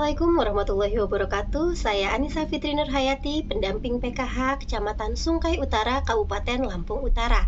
Assalamualaikum warahmatullahi wabarakatuh. Saya Anissa Fitri Nurhayati, pendamping PKH Kecamatan Sungkai Utara, Kabupaten Lampung Utara.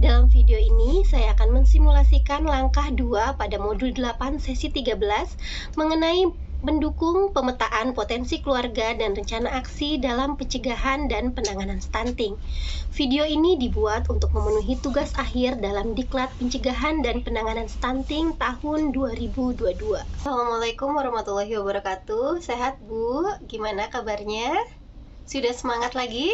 Dalam video ini, saya akan mensimulasikan langkah 2 pada modul 8 sesi 13 mengenai mendukung pemetaan potensi keluarga dan rencana aksi dalam pencegahan dan penanganan stunting. Video ini dibuat untuk memenuhi tugas akhir dalam Diklat Pencegahan dan Penanganan Stunting tahun 2022. Assalamualaikum warahmatullahi wabarakatuh. Sehat Bu? Gimana kabarnya? Sudah semangat lagi?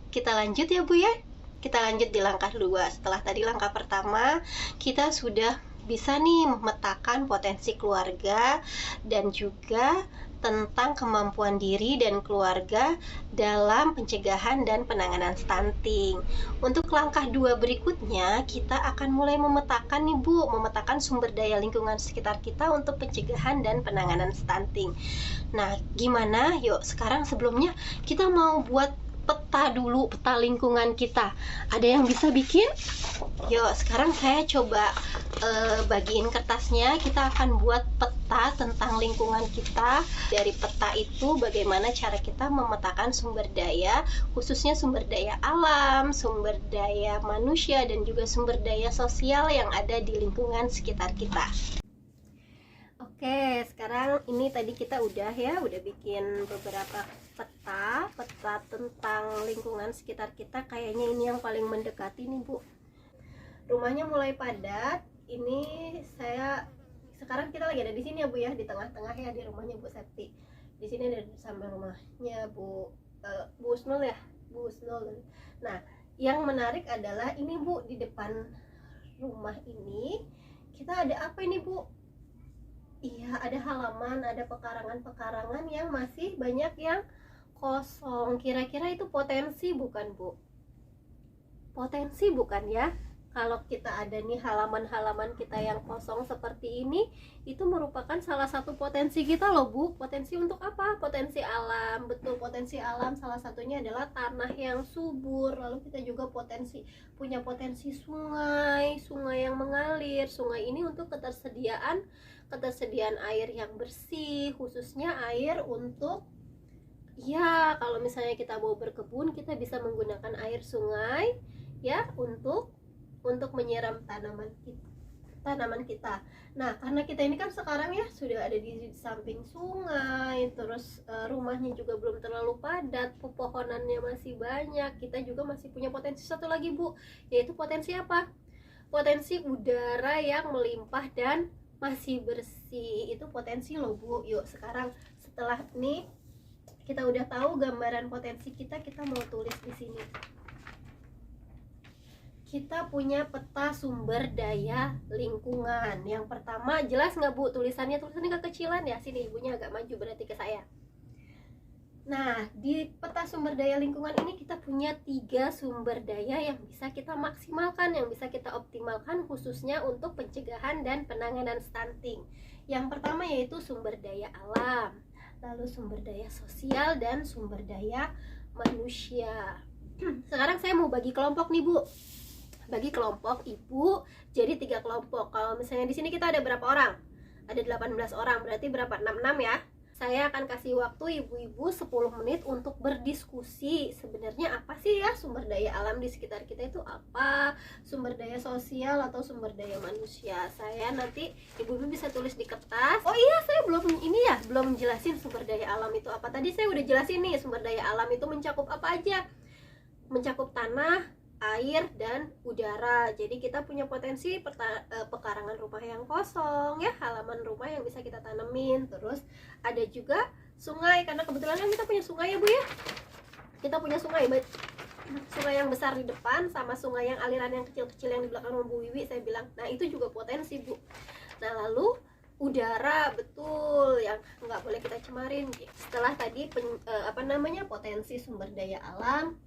Kita lanjut ya Bu ya. Kita lanjut di langkah 2. Setelah tadi langkah pertama, kita sudah bisa nih memetakan potensi keluarga dan juga tentang kemampuan diri dan keluarga dalam pencegahan dan penanganan stunting. Untuk langkah 2 berikutnya, kita akan mulai memetakan nih Bu, memetakan sumber daya lingkungan sekitar kita untuk pencegahan dan penanganan stunting. Nah, gimana? Yuk, sekarang sebelumnya kita mau buat peta dulu, peta lingkungan kita. Ada yang bisa bikin? Yuk, sekarang saya coba bagiin kertasnya. Kita akan buat peta tentang lingkungan kita. Dari peta itu bagaimana cara kita memetakan sumber daya, khususnya sumber daya alam, sumber daya manusia, dan juga sumber daya sosial yang ada di lingkungan sekitar kita. Oke, sekarang ini tadi kita udah bikin beberapa peta tentang lingkungan sekitar kita. Kayaknya ini yang paling mendekati nih Bu. Rumahnya mulai padat. Ini sekarang kita lagi ada di sini ya Bu ya, di tengah-tengah ya, di rumahnya Bu Septi. Di sini ada sama rumahnya Bu Usnul ya, Bu Usnul. Nah, yang menarik adalah ini Bu, di depan rumah ini kita ada apa ini Bu? Iya, ada halaman, ada pekarangan-pekarangan yang masih banyak yang kosong. Kira-kira itu potensi bukan Bu? Potensi bukan ya? Kalau kita ada nih halaman-halaman kita yang kosong seperti ini, itu merupakan salah satu potensi kita loh Bu. Potensi untuk apa? Potensi alam. Betul, potensi alam salah satunya adalah tanah yang subur. Lalu kita juga punya potensi sungai yang mengalir. Sungai ini untuk ketersediaan air yang bersih, khususnya air untuk ya, kalau misalnya kita mau berkebun, kita bisa menggunakan air sungai ya untuk menyiram tanaman kita. Nah, karena kita ini kan sekarang ya sudah ada di samping sungai, terus rumahnya juga belum terlalu padat, pepohonannya masih banyak. Kita juga masih punya potensi satu lagi Bu, yaitu potensi apa? Potensi udara yang melimpah dan masih bersih. Itu potensi loh Bu. Yuk, sekarang setelah ini kita udah tahu gambaran potensi kita mau tulis di sini. Kita punya peta sumber daya lingkungan. Yang pertama, jelas nggak Bu tulisannya kekecilan ya? Sini ibunya agak maju berarti ke saya. Nah, di peta sumber daya lingkungan ini kita punya 3 sumber daya yang bisa kita maksimalkan, yang bisa kita optimalkan khususnya untuk pencegahan dan penanganan stunting. Yang pertama yaitu sumber daya alam, lalu sumber daya sosial, dan sumber daya manusia. Sekarang saya mau bagi kelompok nih Bu. Bagi kelompok Ibu jadi 3 kelompok. Kalau misalnya di sini kita ada berapa orang? Ada 18 orang, berarti berapa? 66 ya. Saya akan kasih waktu ibu-ibu 10 menit untuk berdiskusi. Sebenarnya apa sih ya sumber daya alam di sekitar kita itu apa? Sumber daya sosial atau sumber daya manusia? Saya nanti ibu-ibu bisa tulis di kertas. Oh iya, saya belum jelasin sumber daya alam itu apa. Tadi saya udah jelasin nih, sumber daya alam itu mencakup apa aja? Mencakup tanah, air, dan udara. Jadi kita punya potensi pekarangan rumah yang kosong ya, halaman rumah yang bisa kita tanemin. Terus ada juga sungai, karena kebetulan kan kita punya sungai ya Bu ya. Kita punya sungai yang besar di depan sama sungai yang aliran yang kecil-kecil yang di belakang Bu Wiwi saya bilang. Nah, itu juga potensi Bu. Nah, lalu udara, betul, yang nggak boleh kita cemarin. Setelah tadi potensi sumber daya alam,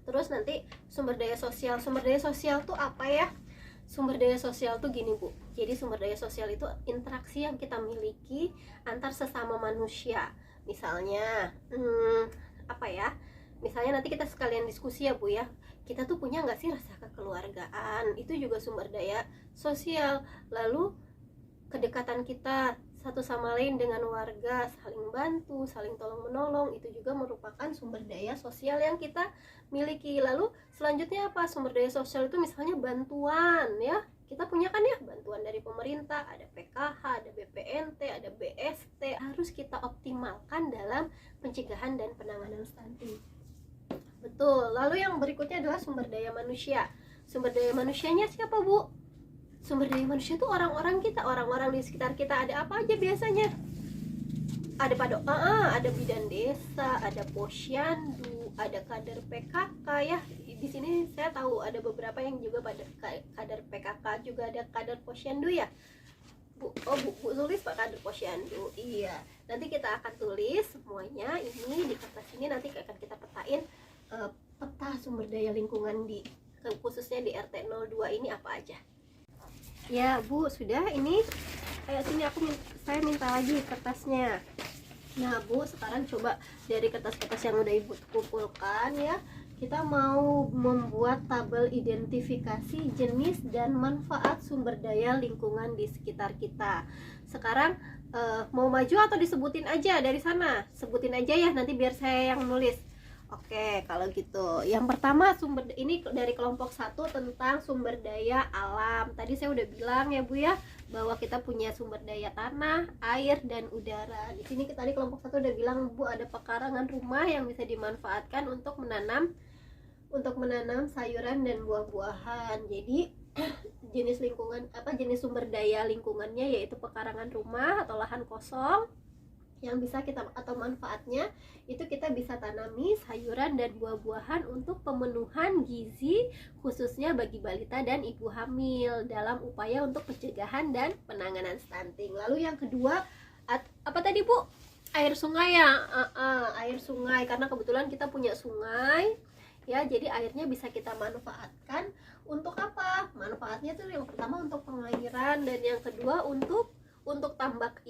terus nanti sumber daya sosial. Sumber daya sosial tuh apa ya? Sumber daya sosial tuh gini Bu. Jadi sumber daya sosial itu interaksi yang kita miliki antar sesama manusia. Misalnya misalnya nanti kita sekalian diskusi ya Bu ya. Kita tuh punya nggak sih rasa kekeluargaan? Itu juga sumber daya sosial. Lalu kedekatan kita satu sama lain dengan warga, saling bantu, saling tolong menolong, itu juga merupakan sumber daya sosial yang kita miliki. Lalu selanjutnya apa? Sumber daya sosial itu misalnya bantuan ya. Kita punya kan ya bantuan dari pemerintah, ada PKH, ada BPNT, ada BST, harus kita optimalkan dalam pencegahan dan penanganan stunting. Betul. Lalu yang berikutnya adalah sumber daya manusia. Sumber daya manusianya siapa, Bu? Sumber daya manusia itu orang-orang kita, orang-orang di sekitar kita. Ada apa aja biasanya? Ada ada bidan desa, ada posyandu, ada kader PKK ya. Di sini saya tahu ada beberapa yang juga pada kader PKK, juga ada kader posyandu ya. Bu tulis Pak kader posyandu. Iya. Nanti kita akan tulis semuanya ini di kertas ini, nanti akan kita petain peta sumber daya lingkungan di khususnya di RT 02 ini apa aja. Ya Bu, sudah ini kayak sini saya minta lagi kertasnya. Nah Bu, sekarang coba dari kertas-kertas yang udah Ibu kumpulkan ya, kita mau membuat tabel identifikasi jenis dan manfaat sumber daya lingkungan di sekitar kita. Sekarang mau maju atau disebutin aja dari sana? Sebutin aja ya, nanti biar saya yang nulis. Oke, kalau gitu. Yang pertama ini dari kelompok 1 tentang sumber daya alam. Tadi saya udah bilang ya Bu ya, bahwa kita punya sumber daya tanah, air, dan udara. Di sini tadi kelompok 1 udah bilang Bu, ada pekarangan rumah yang bisa dimanfaatkan untuk menanam sayuran dan buah-buahan. Jadi jenis sumber daya lingkungannya yaitu pekarangan rumah atau lahan kosong yang bisa kita, atau manfaatnya itu kita bisa tanami sayuran dan buah-buahan untuk pemenuhan gizi khususnya bagi balita dan ibu hamil dalam upaya untuk pencegahan dan penanganan stunting. Lalu yang kedua apa tadi Bu? Air sungai ya. Air sungai, karena kebetulan kita punya sungai ya, jadi airnya bisa kita manfaatkan untuk apa? Manfaatnya tuh yang pertama untuk pengairan, dan yang kedua untuk tambak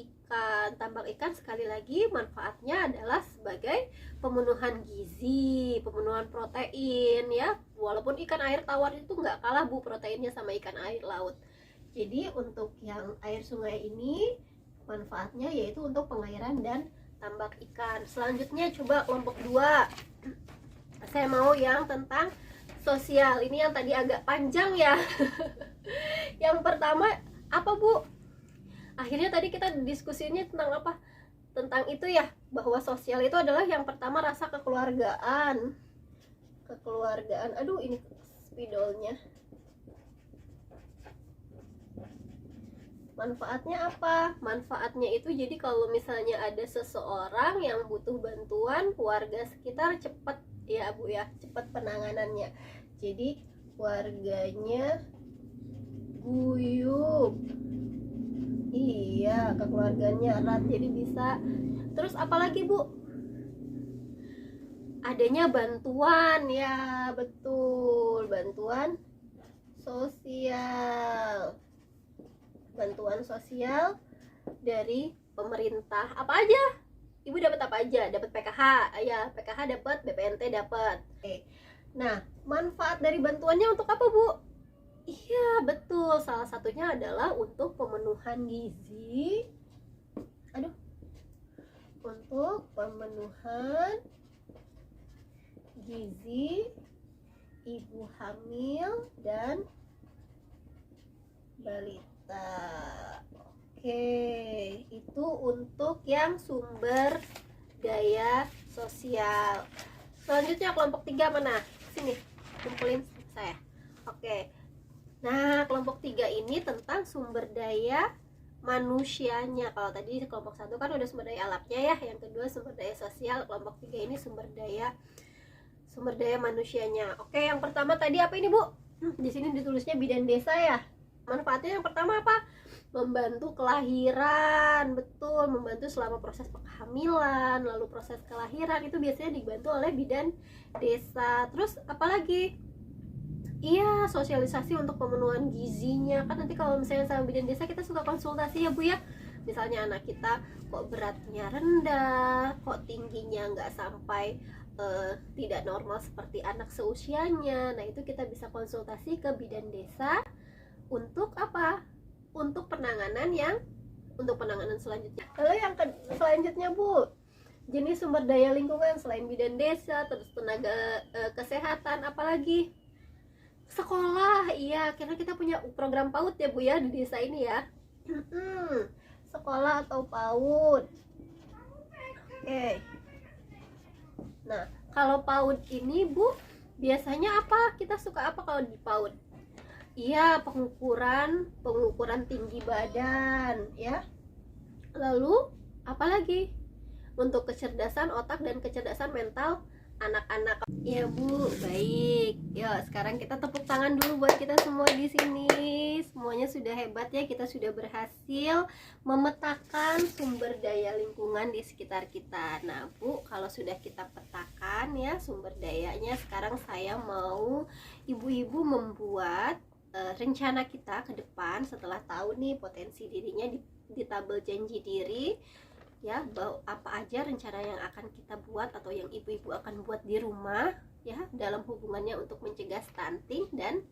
ikan sekali lagi manfaatnya adalah sebagai pemenuhan gizi, pemenuhan protein ya. Walaupun ikan air tawar itu nggak kalah Bu proteinnya sama ikan air laut. Jadi untuk yang air sungai ini manfaatnya yaitu untuk pengairan dan tambak ikan. Selanjutnya coba kelompok 2. Saya mau yang tentang sosial. Ini yang tadi agak panjang ya. Yang pertama apa Bu? Akhirnya tadi kita diskusinya tentang apa? Tentang itu ya, bahwa sosial itu adalah yang pertama rasa kekeluargaan. Aduh, ini spidolnya. Manfaatnya apa? Manfaatnya itu jadi kalau misalnya ada seseorang yang butuh bantuan, warga sekitar cepat ya Bu ya, cepat penanganannya. Jadi warganya guyup. Iya, kekeluarganya erat, jadi bisa. Terus apalagi Bu? Adanya bantuan ya, betul, bantuan sosial. Bantuan sosial dari pemerintah. Apa aja? Ibu dapat apa aja? Dapat PKH, ya PKH dapat, BPNT dapat. Oke. Nah, manfaat dari bantuannya untuk apa Bu? Iya betul, salah satunya adalah untuk pemenuhan gizi. Untuk pemenuhan gizi ibu hamil dan balita. Oke, itu untuk yang sumber daya sosial. Selanjutnya kelompok 3 mana? Sini, kumpulin saya. Oke. Nah, kelompok 3 ini tentang sumber daya manusianya. Kalau tadi kelompok 1 kan udah sumber daya alamnya ya, yang kedua sumber daya sosial, kelompok 3 ini sumber daya manusianya. Oke, yang pertama tadi apa ini Bu? Di sini ditulisnya bidan desa ya. Manfaatnya yang pertama apa? Membantu kelahiran, betul, membantu selama proses kehamilan, lalu proses kelahiran itu biasanya dibantu oleh bidan desa. Terus apalagi? Iya, sosialisasi untuk pemenuhan gizinya. Kan nanti kalau misalnya sama bidan desa kita suka konsultasi ya Bu ya. Misalnya anak kita kok beratnya rendah, kok tingginya nggak sampai tidak normal seperti anak seusianya. Nah itu kita bisa konsultasi ke bidan desa untuk apa? Untuk penanganan yang untuk penanganan selanjutnya. Lalu yang selanjutnya Bu, jenis sumber daya lingkungan selain bidan desa, terus tenaga kesehatan, apalagi sekolah. Iya, karena kita punya program PAUD ya Bu ya di desa ini ya. Sekolah atau PAUD. Oke. Nah, kalau PAUD ini Bu, biasanya apa? Kita suka apa kalau di PAUD? Iya, pengukuran tinggi badan ya. Lalu apalagi? Untuk kecerdasan otak dan kecerdasan mental anak-anak. Ya Bu, baik. Yuk, sekarang kita tepuk tangan dulu buat kita semua di sini. Semuanya sudah hebat ya, kita sudah berhasil memetakan sumber daya lingkungan di sekitar kita. Nah Bu, kalau sudah kita petakan ya sumber dayanya, sekarang saya mau ibu-ibu membuat rencana kita ke depan setelah tahu nih potensi dirinya di tabel janji diri ya, bahwa apa aja rencana yang akan kita buat atau yang ibu-ibu akan buat di rumah ya dalam hubungannya untuk mencegah stunting dan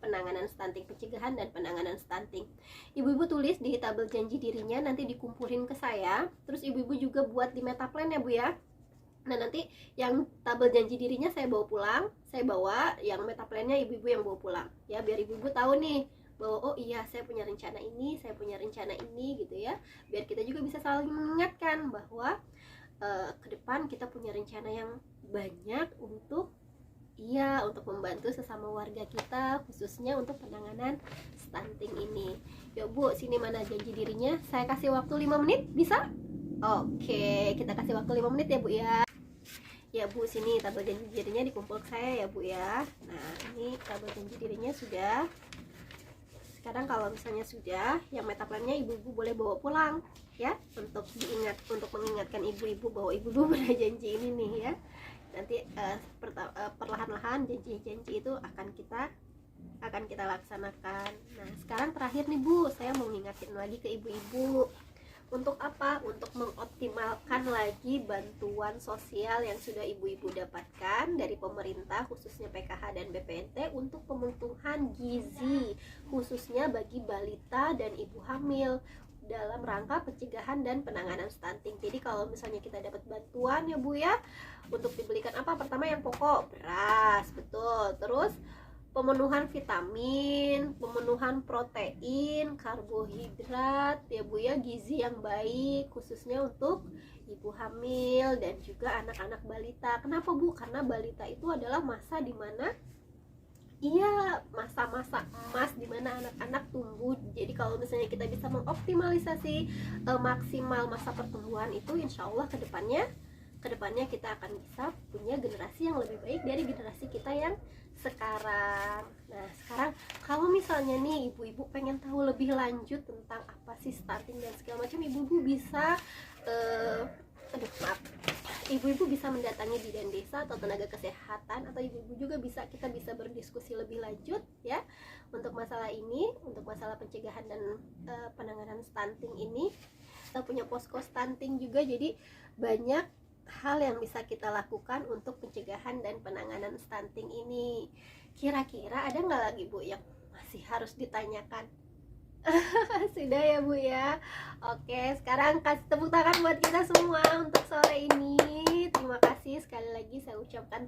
penanganan stunting, pencegahan dan penanganan stunting. Ibu-ibu tulis di tabel janji dirinya, nanti dikumpulin ke saya, terus ibu-ibu juga buat di metaplan ya Bu ya. Nah nanti yang tabel janji dirinya saya bawa pulang, saya bawa yang metaplannya ibu-ibu yang bawa pulang ya, biar ibu-ibu tahu nih bahwa oh iya saya punya rencana ini, saya punya rencana ini gitu ya, biar kita juga bisa saling mengingatkan bahwa ke depan kita punya rencana yang banyak untuk membantu sesama warga kita, khususnya untuk penanganan stunting ini. Yuk Bu, sini mana janji dirinya, saya kasih waktu 5 menit, bisa? Oke, kita kasih waktu 5 menit ya Bu ya. Ya Bu, sini tabel janji dirinya dikumpul ke saya ya Bu ya. Nah ini tabel janji dirinya sudah. Sekarang kalau misalnya sudah, yang metaplannya ibu-ibu boleh bawa pulang ya, untuk mengingatkan ibu-ibu bahwa ibu-ibu pernah janji ini nih ya. Nanti perlahan-lahan janji-janji itu akan kita laksanakan. Nah sekarang terakhir nih Bu, saya mau ngingetin lagi ke ibu-ibu. Untuk apa? Untuk mengoptimalkan lagi bantuan sosial yang sudah ibu-ibu dapatkan dari pemerintah, khususnya PKH dan BPNT, untuk pemenuhan gizi khususnya bagi balita dan ibu hamil dalam rangka pencegahan dan penanganan stunting. Jadi kalau misalnya kita dapat bantuan ya Bu ya, untuk dibelikan apa? Pertama yang pokok, beras, betul. Terus pemenuhan vitamin, pemenuhan protein, karbohidrat ya Bu ya, gizi yang baik khususnya untuk ibu hamil dan juga anak-anak balita. Kenapa Bu? Karena balita itu adalah masa dimana masa-masa emas dimana anak-anak tumbuh. Jadi kalau misalnya kita bisa mengoptimalisasi maksimal masa pertumbuhan itu, insya Allah kedepannya kita akan bisa punya generasi yang lebih baik dari generasi kita yang sekarang. Nah sekarang kalau misalnya nih ibu-ibu pengen tahu lebih lanjut tentang apa sih stunting dan segala macam, ibu-ibu bisa ibu-ibu bisa mendatangi bidan desa atau tenaga kesehatan, atau ibu-ibu juga kita bisa berdiskusi lebih lanjut ya untuk masalah ini, untuk masalah pencegahan dan penanganan stunting ini. Kita punya posko stunting juga, jadi banyak hal yang bisa kita lakukan untuk pencegahan dan penanganan stunting ini. Kira-kira ada nggak lagi Bu yang masih harus ditanyakan? Sudah ya Bu ya. Oke, sekarang kasih tepuk tangan buat kita semua untuk sore ini. Terima kasih sekali lagi saya ucapkan.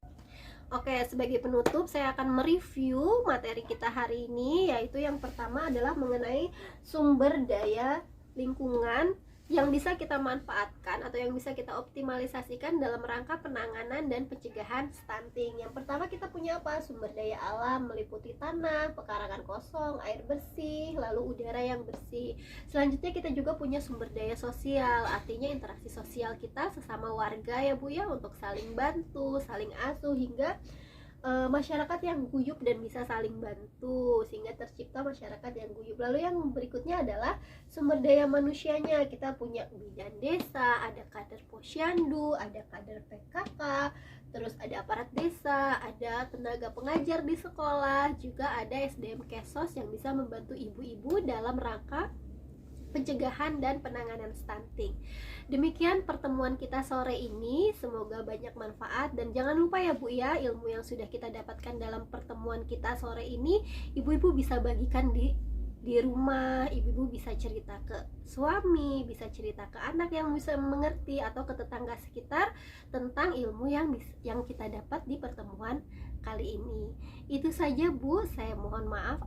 Oke, sebagai penutup saya akan mereview materi kita hari ini, yaitu yang pertama adalah mengenai sumber daya lingkungan yang bisa kita manfaatkan atau yang bisa kita optimalisasikan dalam rangka penanganan dan pencegahan stunting. Yang pertama kita punya apa? Sumber daya alam meliputi tanah, pekarangan kosong, air bersih, lalu udara yang bersih. Selanjutnya kita juga punya sumber daya sosial, artinya interaksi sosial kita sesama warga ya Bu ya, untuk saling bantu, saling asuh, hingga masyarakat yang guyup dan bisa saling bantu sehingga tercipta masyarakat yang guyup. Lalu yang berikutnya adalah sumber daya manusianya. Kita punya bidan desa, ada kader posyandu, ada kader PKK, terus ada aparat desa, ada tenaga pengajar di sekolah, juga ada SDM Kesos yang bisa membantu ibu-ibu dalam rangka pencegahan dan penanganan stunting. Demikian pertemuan kita sore ini, semoga banyak manfaat, dan jangan lupa ya Bu ya, ilmu yang sudah kita dapatkan dalam pertemuan kita sore ini ibu-ibu bisa bagikan di di rumah ibu-ibu bisa cerita ke suami, bisa cerita ke anak yang bisa mengerti, atau ke tetangga sekitar tentang ilmu yang kita dapat di pertemuan kali ini. Itu saja Bu, saya mohon maaf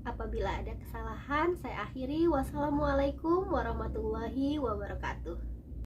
apabila ada kesalahan. Saya akhiri. Wassalamualaikum warahmatullahi wabarakatuh.